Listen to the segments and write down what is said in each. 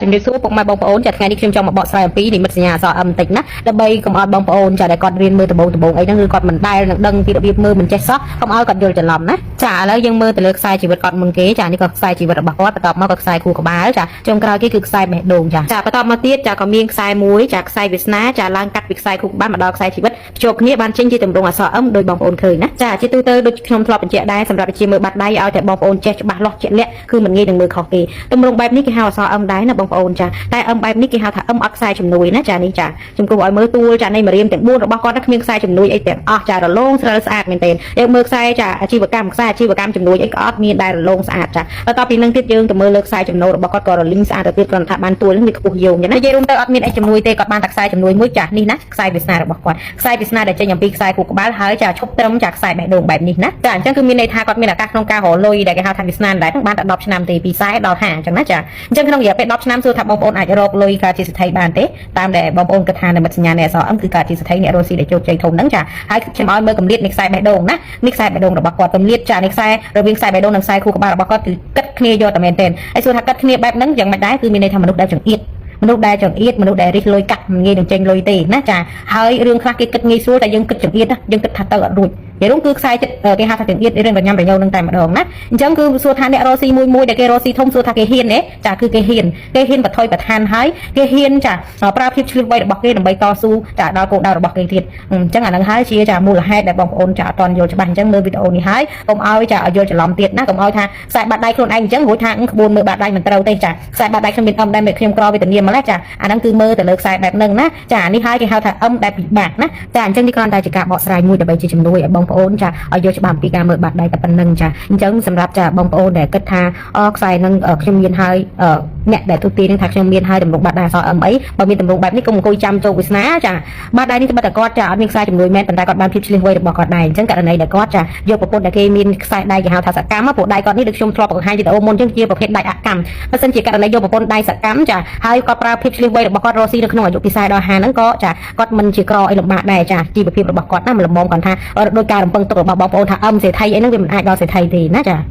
ជំរាបសួរពុកម៉ែបងប្អូនចាថ្ងៃនេះខ្ញុំចង់មកបកស្រាយអំពីនិមិត្តសញ្ញាអក្សរអិមតិចណាដើម្បីកុំឲ្យបងប្អូនចាដែលគាត់រៀនមើលដំបូងអីហ្នឹងឬគាត់មិនដែលនឹងដឹងពីរបៀបមើលមិនចេះសោះកុំឲ្យគាត់យល់ច្រឡំណាចាឥឡូវយើងមើលទៅលើខ្សែជីវិតគាត់មុនគេចានេះក៏ខ្សែជីវិតរបស់គាត់បន្ទាប់មកក៏ខ្សែខួរក្បាលចាចុងក្រោយគេគឺខ្សែបេះដូងចាបន្ទាប់មកទៀតចាក៏មានខ្សែមួយចាខ្សែវាសនាចាឡើងកាត់ពីខ្សែខួរក្បាលមកដល់ខ្សែជីវិតភ្ជាប់គ្នាបានចេញជាទម្រង់អក្សរអិមដោយបងប្អូនឃើញណាចាជាទូទៅដូចខ្ញុំធ្លាប់បញ្ជាក់ដែរសម្រាប់វិជ្ជាមើលបាត់ដៃឲ្យតែបងប្អូនចេះច្បាស់លាស់ជាក់លាក់គឺមិនងាយនឹងមើលខុសទេទម្រង់បែបនេះគេហៅអក្សរអិមដែរណាបងប្អូនចាតែអិមបែបនេះគេហៅថាអិមអត់ខ្សែជំនួយណាចានេះចាជំគូឲ្យមើលទួលចានៃម្រាមទាំង4របស់គាត់គ្មានខ្សែជំនួយអីទាំងអស់ចារលោងស្រិលស្អាតមែនទែនយើងមើលខ្សែចាអាជីវកម្មខ្សែអាជីវកម្មជំនួយអីក៏អត់មានដែររលោងស្អាតចាបន្ទាប់ពីនឹងទៀតយើងទៅមើលលើខ្សែចំណូលរបស់គាត់ក៏រលីងស្អាតទៅទៀតគ្រាន់តែថាបានទួលនឹងវាខ្ពស់យោងចឹងណានិយាយរួមទៅអត់មានអីជំនួយទេគាត់បានតែខ្សែជំនួយមួយចានេះណាខ្សែវាសនារបស់គាត់ខ្សែវាសនាដែលចេញអំពីខ្សែខួរក្បាលហើយចាឈប់ត្រឹមចាខ្សែបេះដូងបែបនេះណាចាអញ្ចឹងគឺមានន័យថាគាត់មានឱកាសក្នុងការរលុយដែលគេហៅថាវាសនាដែរបានតែ10ឆ្នាំទេពី40ដល់50អញ្ចឹងណាចាអញ្ចឹងក្នុងរយៈពេល10ឆ្នាំសួរថាបងប្អូនអាចរកលុយការជាសិទ្ធិបានទេតាមដែលបងប្អូនគិតថានិមិត្តសញ្ញានៃអក្សរអិមគឺការជាសិទ្ធិអ្នករស់ស៊ីដែលជោគជ័យធំហ្នឹងចាហើយខ្ញុំឲ្យមើលកម្រិតនៃខ្សែបេះដូងណានេះខ្សែបេះដូងរបស់គាត់កម្រិតចានៃខ្សែរវាងខ្សែបេះដូងនិងខ្សែខួរក្បាលរបស់គាត់គឺគិតគ្នាយកតែមែនទែនហើយសួរថាគិតគ្នាបែបហ្នឹងយ៉ាងមិនដែរគឺមានន័យថាមនុស្សដែលចង្អៀតមនុស្សដែលរិះលុយកាត់មិនងាយនឹងចេញលុយទេណាចាហើយរឿងខ្លះគេគិតងាយស្រួលតែយើងគិតចង្អៀតណាយើងគិតថាទៅអត់រួចនិយាយរួមគឺខ្សែគេហៅថាចង្អៀតរឿងរញ៉ាំរញ៉ូនឹងតែម្ដងណាអញ្ចឹងគឺសួរថាអ្នករស់ស៊ីមួយដែលគេរស់ស៊ីធំសួរថាគេហ៊ានទេចាគឺគេហ៊ានបថុយប្រឋានហើយគេហ៊ានចាប្រើភាពឆ្លៀតវៃរបស់គេដើម្បីតស៊ូចាដល់គោលដៅរបស់គេទៀតអញ្ចឹងអានឹងហើយជាចាមូលហេតុដែលបងប្អូនចាអត់ទាន់យល់ច្បាស់អញ្ចឹងមើលវីដេអូនេះហើយកុំឲ្យចាឲ្យយល់ច្រឡំទៀតណាកុំឲ្យថាខ្សែបាត់ដៃខ្លួនឯងអញ្ចឹងរួចថាក្បួនមើលបាត់ដៃមិនត្រូវទេចាខ្សែបាត់ដៃខ្ញុំមានអឹមដែរខ្ញុំក្រវេទនាម្ល៉េះចាអាហ្នឹងគឺមើលទៅលើខ្សែបែបហ្នឹងណាចានេះហើយគេហៅថាអឹមដែលពិបាកណាចាអញ្ចឹងនេះគ្រាន់តែជាការបកស្រាយមួយដើម្បីជាជំនួយឲ្យបងប្អូនចាឲ្យយល់ច្បាស់អំពីការមើលបាត់ដៃតែប៉ុណ្្នឹងចាអញ្ចឹងសម្រាប់ចាបងប្អូនដែលគិតថាខ្សែហ្នឹងខ្ញុំមានហើយអ្នកដែលទូទីនឹងថាខ្ញុំមានហើយតម្រង់បាត់ដៃអក្សរអឹមអីបើមានតម្រង់បែបនេះកុំអង្គុយចាំជោគវាសនាចាបាត់ដៃនេះត្បិតតែគាត់ចាអត់មានខ្សែជំនួយមែនប៉ុន្តែគាត់បានភាពឆ្លៀសវៃរបស់គាត់ដែរអញ្ចឹងករណីដែលគាត់ចាយកប្រពន្ធដែលគេមានខ្សែដៃគេហៅថាសកម្មព្រោះដៃគាត់នេះដូចខ្ញុំធ្លាប់បង្ហាញវីដេអូមុនអញ្ចឹងជាប្រភេទដៃអកម្មបើសិនជាករណីយកប្រពន្ធដៃសកម្មចាហើយគាត់ប្រើភាពឆ្លៀសវៃរបស់គាត់រស់ស៊ីនៅក្នុងអាយុពី40ដល់50ហ្នឹងក៏ចាគាត់មិនជាក្រអីលំបាកដែរចាជីវភាពរបស់គាត់ណាមិនលំមគាត់ថាដោយការរំពឹងទុករបស់បងប្អូនថាអឹមសេដ្ឋីអីហ្នឹងវាមិនអាចដល់សេដ្ឋីទេណាច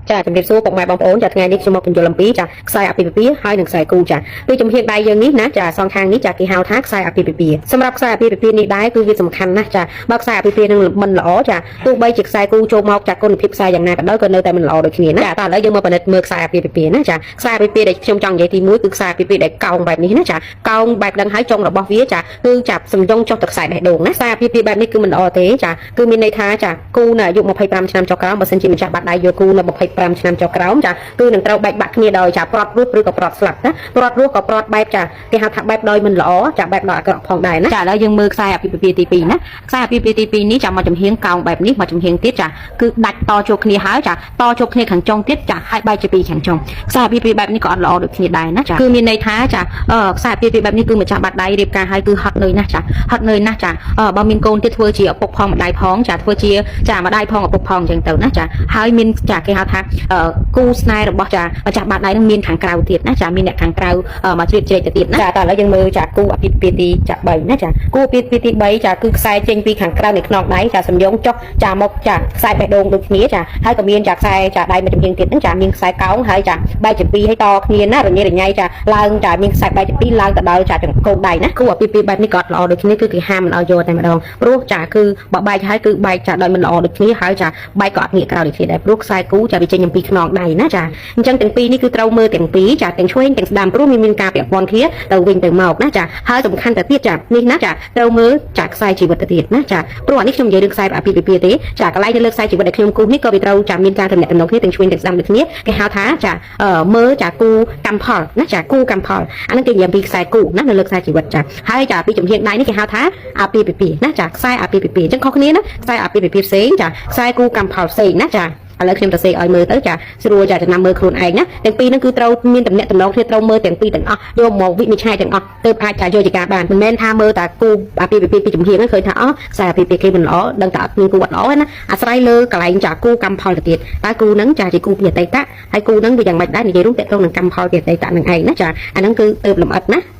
ាចាជំរាបសួរពុកម៉ែបងប្អូនចាថ្ងៃនេះខ្ញុំមកបញ្យល់អំពីចាខ្សែអាពាហ៍ពិពាហ៍ហើយនិងខ្សែគូចាពីចំហៀងដៃយើងនេះណាចាសងខាងនេះចាគេហៅថាខ្សែអាពាហ៍ពិពាហ៍សម្រាប់ខ្សែអាពាហ៍ពិពាហ៍នេះដែរគឺវាសំខាន់ណាស់ចាបើខ្សែអាពាហ៍ពិពាហ៍នឹងមិនល្អចាទោះបីជាខ្សែគូចូលមកចាគុណភាពខ្សែយ៉ាងណាក៏ដោយក៏នៅតែមិនល្អដូចគ្នាណាចាតោះឥឡូវយើងមកពិនិត្យមើលខ្សែអាពាហ៍ពិពាហ៍ណាចាខ្សែអាពាហ៍ពិពាហ៍ដែលខ្ញុំចង់និយាយទី1គឺខ្សែអាពាហ៍ពិពាហ៍ដែលកោងបែបនេះណាចាកោងបែបហ្នឹងហើយចុងរបស់វាចាគឺចាប់សំយងចុះទៅខ្សែបេះដូងណាខ្សែអាពាហ៍ពិពាហ៍បែបនេះគឺមិនល្អទេចាគឺមានន័យថាចាគូនៅអាយុ25ឆ្នាំចុះក្រោមបើសិនជាម្ចាស់បាត់ដៃយកគូនៅ25ឆ្នាំចុះក្រោមចាគឺនឹងត្រូវបែកបាក់គ្នាដោយចាប្រត់រស់ឬក៏ប្រត់ស្លាប់ណាប្រត់រស់ក៏ប្រត់បែបចាគេហៅថាបែបដោយមិនល្អចាបែបដោយអាក្រក់ផងដែរណាចាឥឡូវយើងមើលខ្សែអាពាហ៍ពិពាហ៍ទី2ណាខ្សែអាពាហ៍ពិពាហ៍ទី2នេះចាមកចំហៀងកោងបែបនេះមកចំហៀងទៀតចាគឺដាច់តចូលគ្នាហើយចាតចូលគ្នាខាងចុងទៀតចាហើយបែកជាពីរខាងចុងខ្សែអាពាហ៍ពិពាហ៍បែបនេះក៏អត់ល្អដូចគ្នាដែរណាចាគឺមានន័យថាចាខ្សែអាពាហ៍ពិពាហ៍បែបនេះគឺម្ចាស់បាត់ដៃរៀបការហើយគឺហត់នឿយណាស់ចាហត់នឿយណាស់ចាបើមានកូនទៀតធ្វើជាឪពុកផងម្ដាយផងចាធ្វើជាចាម្ដាយផងឪពុកផងអញ្ចឹងទៅណាចាហើយមានចាគេហៅថាគូស្នេហ៍របស់ចាម្ចាស់បាត់ដៃនឹងមានខាងក្រៅទៀតណាចាមានអ្នកខាងក្រៅមកជ្រៀតជ្រែកទៅទៀតណាចាតោះឥឡូវយើងមើលចាគូអាពាហ៍ពិពាហ៍ទី3ណាចាគូអាពាហ៍ពិពាហ៍ទី3ចាគឺខ្សែចេញពីខាងក្រៅនៃខ្នងដៃចាសំយងចុះចាមកចាខ្សែបេះដូងដូចគ្នាចាហើយក៏មានចាខ្សែចាដៃមកចំហៀងទៀតហ្នឹងចាមានខ្សែកោងហើយចាបែកជាពីរហើយតគ្នាណារញ៉េរញ៉ៃចាឡើងចាមានខ្សែបែកជាពីរឡើងទៅដល់ចាចង្កូនដៃណាគូអាពាហ៍ពិពាហ៍បែបនេះក៏ល្អដូចគ្នាគឺគេហាមមិនឲ្យយកតែម្ដងព្រោះចាគឺបើបែកហើយគឺបែកចាដោយមិនល្អដូចគ្នាហើយចាបែកក៏អត់ងាកក្រៅដូចគ្នាដែរព្រោះខ្សែគូចាវាចេញអំពីខ្នងដៃណាចាអញ្ចឹងទាំងពីរនេះគឺត្រូវមើលទាំងពីរចាទាំងឆ្វេងទាំងស្ដាំព្រោះមានការពាក់ព័ន្ធគ្នាទៅវិញទៅមកណាចាហើយសំខាន់ទៅទៀតចានេះណាចាត្រូវមើលចាខ្សែជីវិតទៅទៀតណាចាព្រោះអានេះខ្ញុំនិយាយរឿងខ្សែអាពាហ៍ពិពាហ៍ទេចាកន្លែងទៅលើខ្សែជីវិតដែលខ្ញុំគូសនេះក៏វាត្រូវចាមានការទំនាក់ទំនងគ្នាទាំងឆ្វេងទាំងស្ដាំដូចគ្នាគេហៅថាចាមើលចាគូកម្មផលណាចាគូកម្មផលអានឹងគេនិយាយពីខ្សែគូណានៅលើខ្សែជីវិតចាហើយចាពីចំហៀងដៃនេះគេហៅថាអាពាហ៍ពិពាហ៍ណាចាខ្សែអាពាហ៍ពិពាហ៍អញ្ចឹងខុសគ្នាណាខ្សែអាពាហ៍ពិពាហ៍ផ្សេងចាខ្សែគូកម្មផលផ្សេងណាចាឥឡូវខ្ញុំទៅសេកឲ្យមើលទៅចាស្រួលចាចំណាំមើលខ្លួនឯងណាទាំងពីរហ្នឹងគឺត្រូវមានតំណែងតំណងគ្នាត្រូវមើលទាំងពីរទាំងអស់យកមកវិនិច្ឆ័យទាំងអស់ទើបអាចចាយកជាការបានមិនមែនថាមើលតែគូអាពាហ៍ពិពាហ៍ពីចំហៀងហ្នឹងឃើញថាខ្សែអាពាហ៍ពិពាហ៍គេមិនល្អដឹងតែអត់មានគូអត់ល្អណាអាស្រ័យលើកន្លែងចាគូកម្មផលទៅទៀតតែគូហ្នឹងចាជាគូពីអតីតហើយគូហ្នឹងវាយ៉ាងម៉េចដែរនិយាយរួមតទៅនឹងកម្មផលពីអតីតនឹងឯងណាចាអាហ្នឹងគឺទើបលម្អិតណា